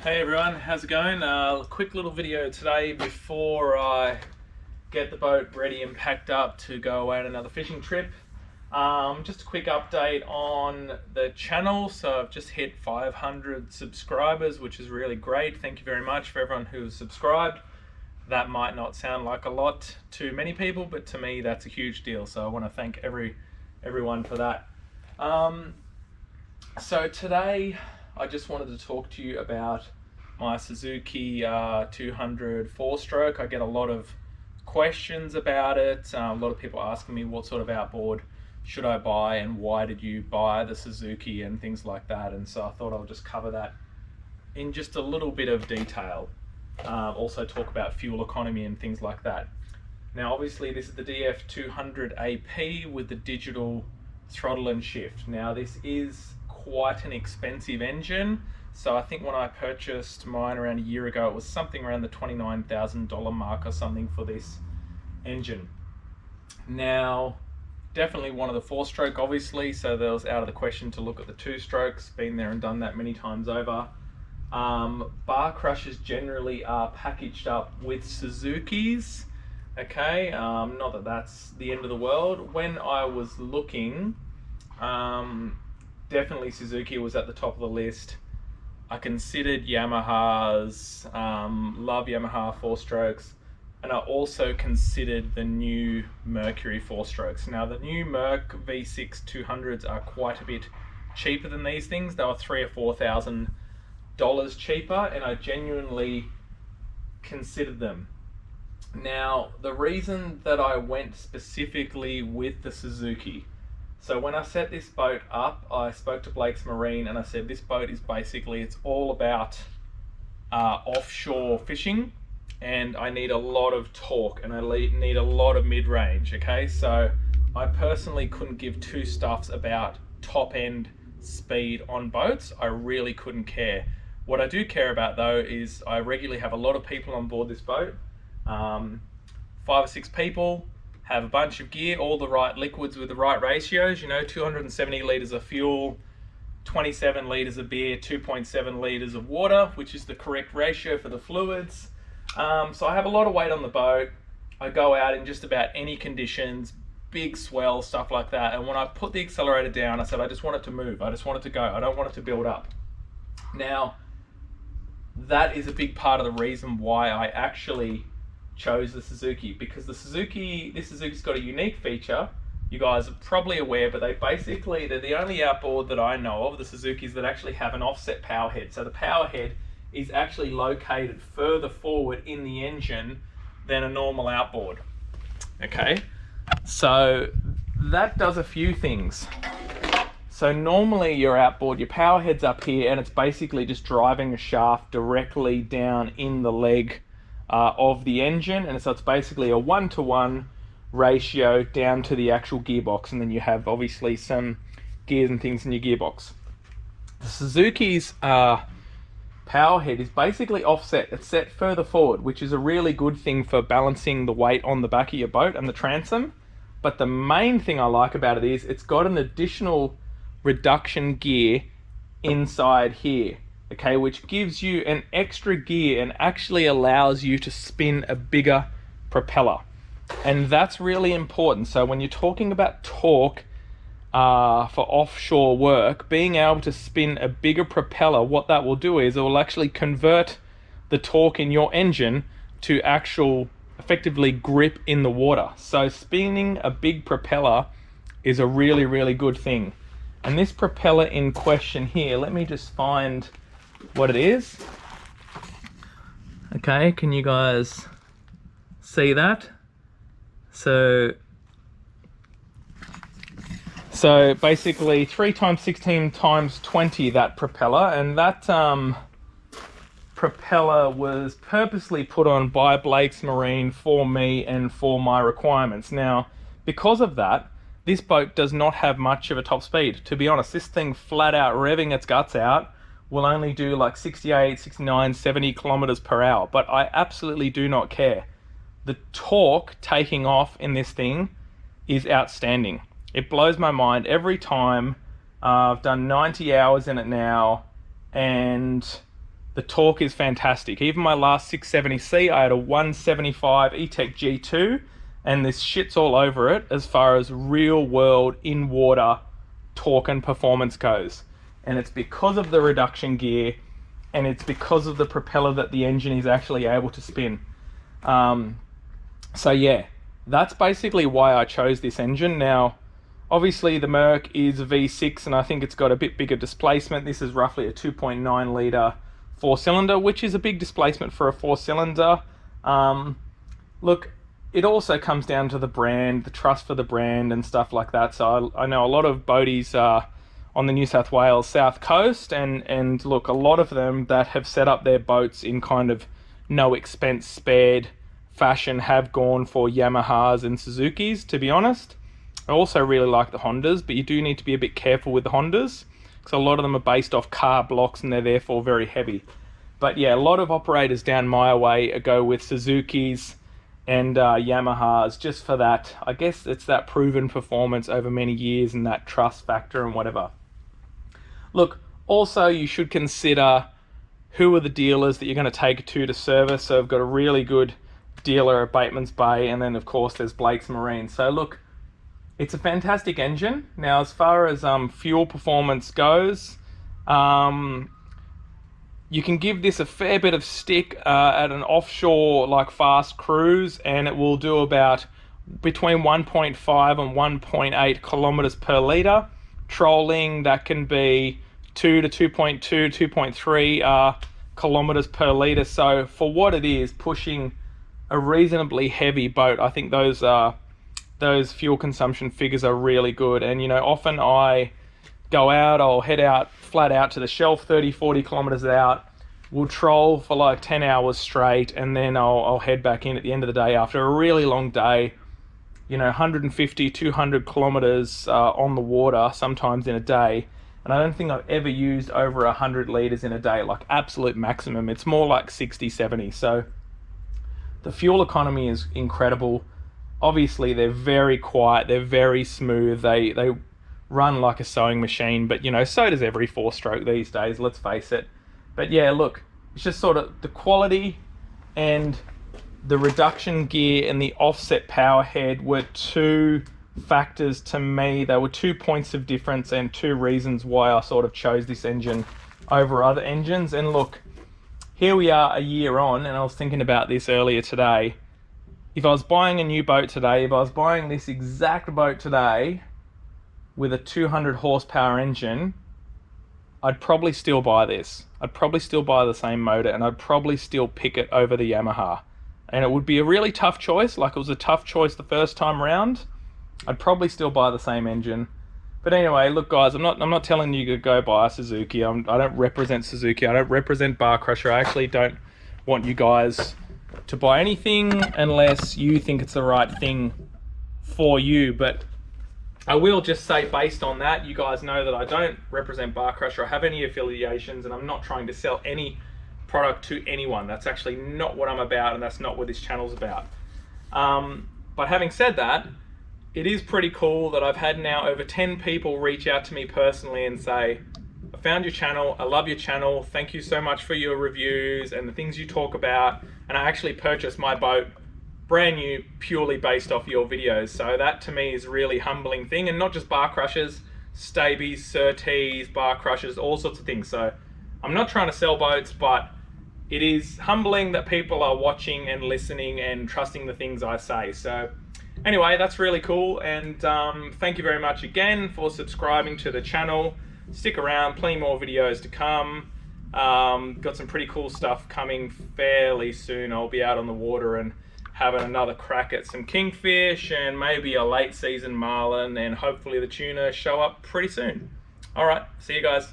Hey everyone, how's it going? Quick little video today before I get the boat ready and packed up to go away on another fishing trip. Just a quick update on the channel. So I've just hit 500 subscribers, which is really great. Thank you very much for everyone who's subscribed. That might not sound like a lot to many people, but to me that's a huge deal. So I want to thank everyone for that. So today I just wanted to talk to you about my Suzuki 200 4-stroke. I get a lot of questions about it. A lot of people asking me what sort of outboard should I buy and why did you buy the Suzuki and things like that. And so I thought I'll just cover that in just a little bit of detail. Also talk about fuel economy and things like that. Now obviously this is the DF200AP with the digital throttle and shift. Now this is quite an expensive engine. So I think when I purchased mine around a year ago, it was something around the $29,000 mark or something for this engine. Now, definitely one of the 4-stroke obviously, so there was out of the question to look at the 2-strokes, been there and done that many times over. Bar crushers generally are packaged up with Suzukis, okay, not that that's the end of the world. When I was looking, definitely Suzuki was at the top of the list. I considered Yamaha's, love Yamaha 4-strokes, and I also considered the new MERCURY 4-strokes. Now the new Merc V6 200s are quite a bit cheaper than these things. They were $3,000 or $4,000 cheaper, and I genuinely considered them. Now the reason that I went specifically with the Suzuki, so when I set this boat up, I spoke to Blake's Marine and I said this boat is basically, it's all about offshore fishing, and I need a lot of torque and I need a lot of mid-range, okay? So I personally couldn't give two stuffs about top end speed on boats. I really couldn't care. What I do care about though is I regularly have a lot of people on board this boat, 5 or 6 people, have a bunch of gear, all the right liquids with the right ratios, you know, 270 litres of fuel, 27 litres of beer, 2.7 litres of water, which is the correct ratio for the fluids. So I have a lot of weight on the boat. I go out in just about any conditions, big swell, stuff like that. And when I put the accelerator down, I said, I just want it to move. I just want it to go. I don't want it to build up. Now, that is a big part of the reason why I actually chose the Suzuki, because this Suzuki's got a unique feature. You guys are probably aware, but they're the only outboard that I know of, the Suzukis, that actually have an offset power head. So the power head is actually located further forward in the engine than a normal outboard. Okay, so that does a few things. So normally your outboard, your power head's up here and it's basically just driving a shaft directly down in the leg of the engine, and so it's basically a 1-to-1 ratio down to the actual gearbox, and then you have obviously some gears and things in your gearbox. The Suzuki's power head is basically offset. It's set further forward, which is a really good thing for balancing the weight on the back of your boat and the transom. But the main thing I like about it is it's got an additional reduction gear inside here, okay, which gives you an extra gear and actually allows you to spin a bigger propeller. And that's really important. So when you're talking about torque for offshore work, being able to spin a bigger propeller, what that will do is it will actually convert the torque in your engine to actual effectively grip in the water. So spinning a big propeller is a really, really good thing. And this propeller in question here, let me just find what it is. Okay, can you guys see that? So basically 3 times 16 times 20, that propeller, and that propeller was purposely put on by Blake's Marine for me and for my requirements. Now, because of that, this boat does not have much of a top speed. To be honest, this thing flat out revving its guts out will only do like 68, 69, 70 kilometers per hour, but I absolutely do not care. The torque taking off in this thing is outstanding. It blows my mind every time. I've done 90 hours in it now, and The torque is fantastic. Even my last 670C, I had a 175 E-Tech G2, and this shits all over it as far as real world in water torque and performance goes. And it's because of the reduction gear, and it's because of the propeller that the engine is actually able to spin. So yeah, that's basically why I chose this engine. Now, obviously the Merc is a V6, and I think it's got a bit bigger displacement. This is roughly a 2.9 litre 4-cylinder, which is a big displacement for a 4-cylinder. Look, it also comes down to the brand, the trust for the brand and stuff like that. So I know a lot of boaties on the New South Wales South Coast, and look, a lot of them that have set up their boats in kind of no expense spared fashion have gone for Yamahas and Suzukis, to be honest. I also really like the Hondas, but you do need to be a bit careful with the Hondas, because a lot of them are based off car blocks and they're therefore very heavy. But yeah, a lot of operators down my way go with Suzukis and Yamahas just for that. I guess it's that proven performance over many years and that trust factor and whatever. Look, also you should consider who are the dealers that you're going to take it to service. So I've got a really good dealer at Bateman's Bay, and then of course there's Blake's Marine. So look, it's a fantastic engine. Now, as far as fuel performance goes, you can give this a fair bit of stick at an offshore like fast cruise, and it will do about between 1.5 and 1.8 kilometers per litre. Trolling, that can be 2 to 2.2, 2.3 kilometers per litre. So for what it is, pushing a reasonably heavy boat, I think those fuel consumption figures are really good. And you know, often I go out, I'll head out flat out to the shelf, 30, 40 kilometers out. We'll troll for like 10 hours straight, and then I'll head back in at the end of the day after a really long day. You know, 150, 200 kilometers on the water, sometimes in a day. And I don't think I've ever used over 100 litres in a day, like absolute maximum. It's more like 60, 70. So the fuel economy is incredible. Obviously, they're very quiet, they're very smooth, they run like a sewing machine, but you know, so does every 4-stroke these days, let's face it. But yeah, look, it's just sort of the quality and the reduction gear and the offset power head were two factors to me. They were 2 points of difference and 2 reasons why I sort of chose this engine over other engines. And look, here we are a year on, and I was thinking about this earlier today. If I was buying a new boat today, if I was buying this exact boat today with a 200 horsepower engine, I'd probably still buy this. I'd probably still buy the same motor, and I'd probably still pick it over the Yamaha. And it would be a really tough choice, like it was a tough choice the first time around. I'd probably still buy the same engine. But anyway, look guys, I'm not telling you to go buy a Suzuki. I don't represent Suzuki. I don't represent Bar Crusher. I actually don't want you guys to buy anything unless you think it's the right thing for you. But I will just say, based on that, you guys know that I don't represent Bar Crusher or have any affiliations, and I'm not trying to sell any product to anyone. That's actually not what I'm about, and that's not what this channel's about. But having said that, it is pretty cool that I've had now over 10 people reach out to me personally and say, I found your channel, I love your channel, thank you so much for your reviews and the things you talk about, and I actually purchased my boat brand new purely based off your videos. So that to me is a really humbling thing, and not just Bar Crushers, Stabies, Surtees, Bar Crushers, all sorts of things. So I'm not trying to sell boats, but it is humbling that people are watching and listening and trusting the things I say. So anyway, that's really cool, and thank you very much again for subscribing to the channel. Stick around, plenty more videos to come. Got some pretty cool stuff coming fairly soon. I'll be out on the water and having another crack at some kingfish and maybe a late season marlin, and hopefully the tuna show up pretty soon. All right, see you guys.